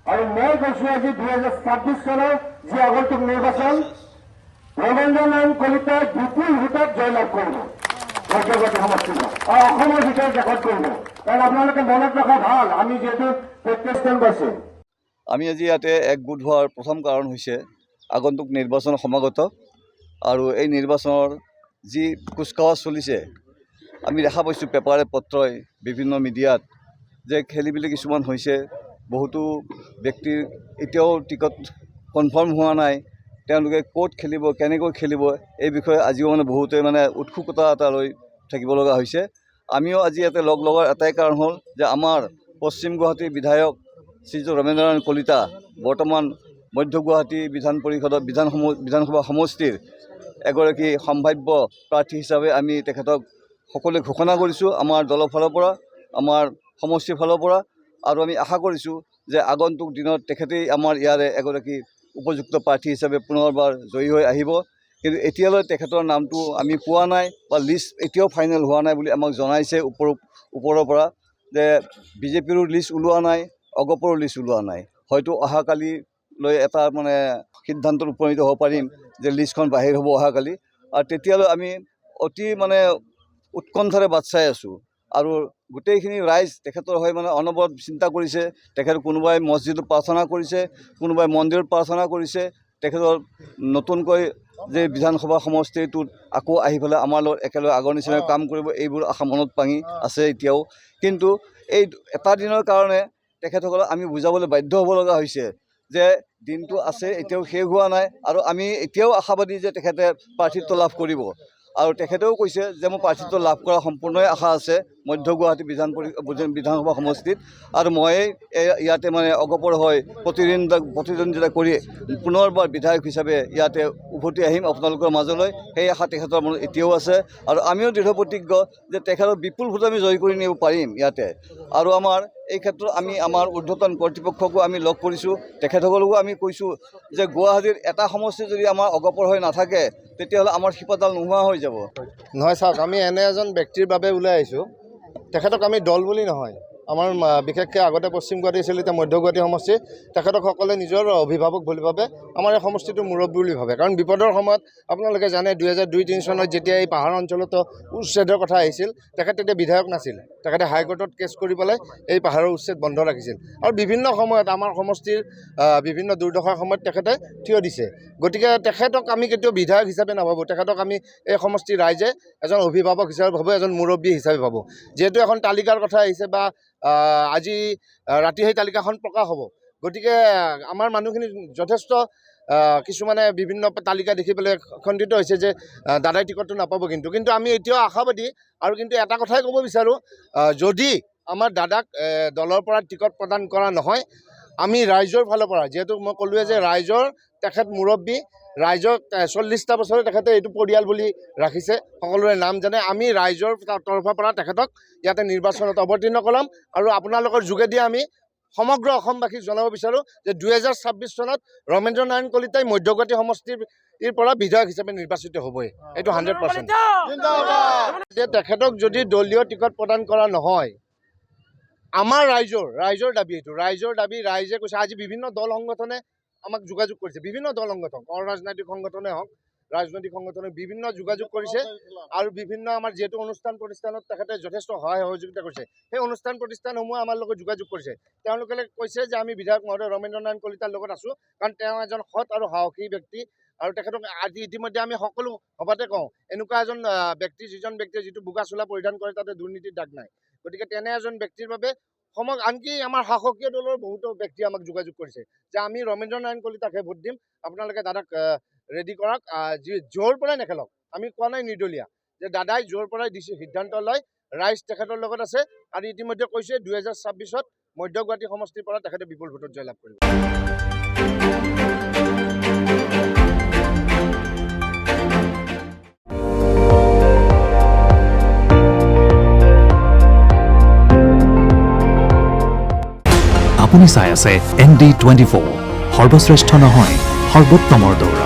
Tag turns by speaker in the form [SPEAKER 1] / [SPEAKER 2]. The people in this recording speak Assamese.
[SPEAKER 1] আৰু মই কৈছো আজি 2026 চনৰ যি আগন্তুক নিৰ্বাচন ৰমেন্দ্ৰ নাৰায়ণ কলিতাই বিপুল ভোটত জয়লাভ কৰিব মধ্যগতি সমষ্টিত আৰু অসমৰ ভিতৰত ৰেকৰ্ড কৰিব। কাৰণ আপোনালোকে মনত ৰখা ভাল, আমি যিহেতু প্ৰত্যেকজন পাইছে।
[SPEAKER 2] আমি আজি ইয়াতে একগোট হোৱাৰ প্ৰথম কাৰণ হৈছে আগন্তুক নিৰ্বাচন সমাগত আৰু এই নিৰ্বাচনৰ যি কুচকাৱাজ চলিছে আমি দেখা পাইছোঁ পেপাৰে পত্ৰই বিভিন্ন মিডিয়াত যে খেলিমেলি কিছুমান হৈছে। বহুতো ব্যক্তিৰ এতিয়াও টিকট কনফাৰ্ম হোৱা নাই, তেওঁলোকে ক'ত খেলিব কেনেকৈ খেলিব এই বিষয়ে আজিও বহুতে উৎসুকতা এটা লৈ থাকিব লগা হৈছে। আমিও আজি ইয়াতে লগ লগাৰ এটাই কাৰণ হ'ল যে আমাৰ পশ্চিম গুৱাহাটীৰ বিধায়ক শ্ৰীযুত ৰমেন্দ্ৰ নাৰায়ণ কলিতা বৰ্তমান মধ্য গুৱাহাটী বিধানসভা সমষ্টিৰ এগৰাকী সম্ভাৱ্য প্ৰাৰ্থী হিচাপে আমি তেখেতক সকলোৱে ঘোষণা কৰিছোঁ আমাৰ দলৰ ফালৰ পৰা, আমাৰ সমষ্টিৰ ফালৰ পৰা। আৰু আমি আশা কৰিছোঁ যে আগন্তুক দিনত তেখেতেই আমাৰ ইয়াৰে এগৰাকী উপযুক্ত প্ৰাৰ্থী হিচাপে পুনৰবাৰ জয়ী হৈ আহিব। কিন্তু এতিয়ালৈ তেখেতৰ নামটো আমি পোৱা নাই বা লিষ্ট এতিয়াও ফাইনেল হোৱা নাই বুলি আমাক জনাইছে ওপৰৰ পৰা, যে বিজেপিৰো লিষ্ট ওলোৱা নাই, অগপৰো লিষ্ট ওলোৱা নাই। হয়তো অহাকালিলৈ এটা সিদ্ধান্তত উপনীত হ'ব পাৰিম যে লিষ্টখন বাহিৰ হ'ব অহাকালি। আৰু তেতিয়ালৈ আমি অতি উৎকণ্ঠাৰে বাট চাই আছোঁ। আৰু গোটেইখিনি ৰাইজ তেখেতৰ হৈ অনবৰত চিন্তা কৰিছে। তেখেত কোনোবাই মছজিদত প্ৰাৰ্থনা কৰিছে, কোনোবাই মন্দিৰত প্ৰাৰ্থনা কৰিছে। তেখেতৰ নতুনকৈ যে বিধানসভা সমষ্টিটোত আকৌ আহি পেলাই আমাৰ লগত একেলগে আগৰ নিচিনাকৈ কাম কৰিব, এইবোৰ আশা মনত পাঙি আছে এতিয়াও। কিন্তু এই এটা দিনৰ কাৰণে তেখেতসকলক আমি বুজাবলৈ বাধ্য হ'ব লগা হৈছে যে দিনটো আছে, এতিয়াও শেষ হোৱা নাই। আৰু আমি এতিয়াও আশাবাদী যে তেখেতে প্ৰাৰ্থিত্ব লাভ কৰিব। আৰু তেখেতেও কৈছে যে মোৰ প্ৰাৰ্থিত্ব লাভ কৰাৰ সম্পূৰ্ণই আশা আছে মধ্য গুৱাহাটী বিধানসভা সমষ্টিত। আৰু ময়ে ইয়াতে অগপৰ হৈ প্ৰতিদ্বন্দ্বিতা কৰি পুনৰবাৰ বিধায়ক হিচাপে ইয়াতে উভতি আহিম আপোনালোকৰ মাজলৈ, সেই আশা তেখেতৰ মনত এতিয়াও আছে। আৰু আমিও দৃঢ় প্ৰতিজ্ঞ যে তেখেতক বিপুল ভোট আমি জয় কৰি নিব পাৰিম ইয়াতে। আৰু আমাৰ এই ক্ষেত্ৰত আমি আমাৰ ঊৰ্ধ্বতন কৰ্তৃপক্ষকো আমি লগ কৰিছোঁ, তেখেতসকলকো আমি কৈছোঁ যে গুৱাহাটীৰ এটা সমষ্টি যদি আমাৰ অগপৰ হৈ নাথাকে তেতিয়াহ'লে আমাৰ শিপাডাল নোহোৱা হৈ যাব।
[SPEAKER 3] নহয় চাওক, আমি এনে এজন ব্যক্তিৰ বাবে ওলাই আহিছোঁ। তেখেতক আমি দল বুলি নহয়, আমাৰ বিশেষকৈ আগতে পশ্চিম গুৱাহাটী আছিল, এতিয়া মধ্য গুৱাহাটী সমষ্টি, তেখেতক সকলোৱে নিজৰ অভিভাৱক বুলি ভাবে, আমাৰ এই সমষ্টিটো মুৰব্বী বুলি ভাবে। কাৰণ বিপদৰ সময়ত আপোনালোকে জানে 2002-03 চনত যেতিয়া এই পাহাৰ অঞ্চলতো উচ্ছেদৰ কথা আহিছিল, তেখেত তেতিয়া বিধায়ক নাছিল। তেখেতে হাইকোৰ্টত কেছ কৰি পেলাই এই পাহাৰৰ উচ্ছেদ বন্ধ ৰাখিছিল। আৰু বিভিন্ন সময়ত আমাৰ সমষ্টিৰ বিভিন্ন দুৰ্দশাৰ সময়ত তেখেতে থিয় দিছে। গতিকে তেখেতক আমি কেতিয়াও বিধায়ক হিচাপে নাভাবোঁ, তেখেতক আমি এই সমষ্টিৰ ৰাইজে এজন অভিভাৱক হিচাপে ভাবোঁ, এজন মুৰব্বী হিচাপে ভাবোঁ। যিহেতু এখন তালিকাৰ কথা আহিছে বা আজি ৰাতি সেই তালিকাখন প্ৰকাশ হ'ব, গতিকে আমাৰ মানুহখিনি যথেষ্ট কিছুমানে বিভিন্ন তালিকা দেখি পেলাই খণ্ডিত হৈছে যে দাদাই টিকটটো নাপাব। কিন্তু আমি এতিয়াও আশাবাদী। আৰু কিন্তু এটা কথাই ক'ব বিচাৰোঁ, যদি আমাৰ দাদাক দলৰ পৰা টিকট প্ৰদান কৰা নহয়, আমি ৰাইজৰ ফালৰ পৰা, যিহেতু মই ক'লোৱে যে ৰাইজৰ তেখেত মুৰব্বী, ৰাইজক 40টা বছৰে তেখেতে এইটো পৰিয়াল বুলি ৰাখিছে, সকলোৰে নাম জানে। আমি ৰাইজৰ তৰফৰ পৰা তেখেতক ইয়াতে নিৰ্বাচনত অৱতীৰ্ণ কৰাম। আৰু আপোনালোকৰ যোগেদি আমি সমগ্ৰ অসমবাসীক জনাব বিচাৰোঁ যে 2026 চনত ৰমেন্দ্ৰ নাৰায়ণ কলিতাই মধ্য গুৱাহাটী সমষ্টিৰ পৰা বিধায়ক হিচাপে নিৰ্বাচিত হ'বই, এইটো 100%। যে তেখেতক যদি দলীয় টিকট প্ৰদান কৰা নহয়, আমাৰ ৰাইজৰ দাবী এইটো, ৰাইজৰ দাবী। ৰাইজে কৈছে, আজি বিভিন্ন দল সংগঠনে আমাক যোগাযোগ কৰিছে, বিভিন্ন দল সংগঠন, অৰাজনৈতিক সংগঠনে হওক, ৰাজনৈতিক সংগঠনে বিভিন্ন যোগাযোগ কৰিছে। আৰু বিভিন্ন আমাৰ যিহেতু অনুষ্ঠান প্ৰতিষ্ঠানত তেখেতে যথেষ্ট সহায় সহযোগিতা কৰিছে, সেই অনুষ্ঠান প্ৰতিষ্ঠানসমূহে আমাৰ লগত যোগাযোগ কৰিছে। তেওঁলোকে কৈছে যে আমি বিধায়ক মহোদয় ৰমেন্দ্ৰ নাৰায়ণ কলিতাৰ লগত আছোঁ, কাৰণ তেওঁ এজন সৎ আৰু সাহসী ব্যক্তি। আৰু তেখেতক আজি ইতিমধ্যে আমি সকলো সভাতে কওঁ, এনেকুৱা এজন ব্যক্তি, যিজন ব্যক্তিয়ে যিটো বোকা চোলা পৰিধান কৰে তাতে দুৰ্নীতিৰ দাগ নাই। গতিকে তেনে এজন ব্যক্তিৰ বাবে আনকি আমাৰ শাসকীয় দলৰ বহুতো ব্যক্তি আমাক যোগাযোগ কৰিছে যে আমি ৰমেন্দ্ৰ নাৰায়ণ কলিতাকহে ভোট দিম, আপোনালোকে দাদাক ৰেডি কৰক, য'ৰ পৰাই নেখেলক। আমি কোৱা নাই নিৰ্দলীয়া, যে দাদাই য'ৰ পৰাই সিদ্ধান্ত লয়, ৰাইজ তেখেতৰ লগত আছে। আৰু ইতিমধ্যে কৈছে 2026ত মধ্য গুৱাহাটী সমষ্টিৰ পৰা তেখেতে বিপুল ভোটত জয়লাভ কৰিব।
[SPEAKER 4] আপুনি চাই আছে ND24 সৰ্বশ্ৰেষ্ঠ নহয় সৰ্বোত্তমৰ দৌৰা।